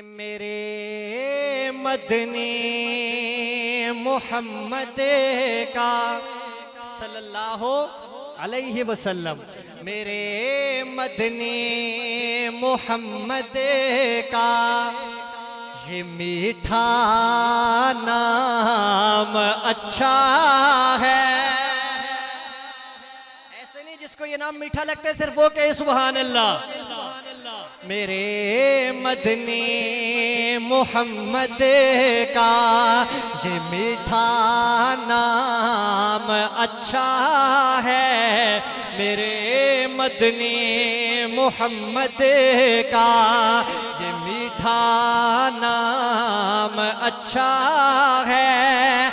میرے مدنی محمد کا صلی اللہ علیہ وسلم، میرے مدنی محمد کا یہ میٹھا نام اچھا ہے۔ ایسے نہیں جس کو یہ نام میٹھا لگتا ہے صرف وہ کہے سبحان اللہ۔ میرے مدنی محمد کا یہ میٹھا نام اچھا ہے، میرے مدنی محمد کا یہ میٹھا نام اچھا ہے۔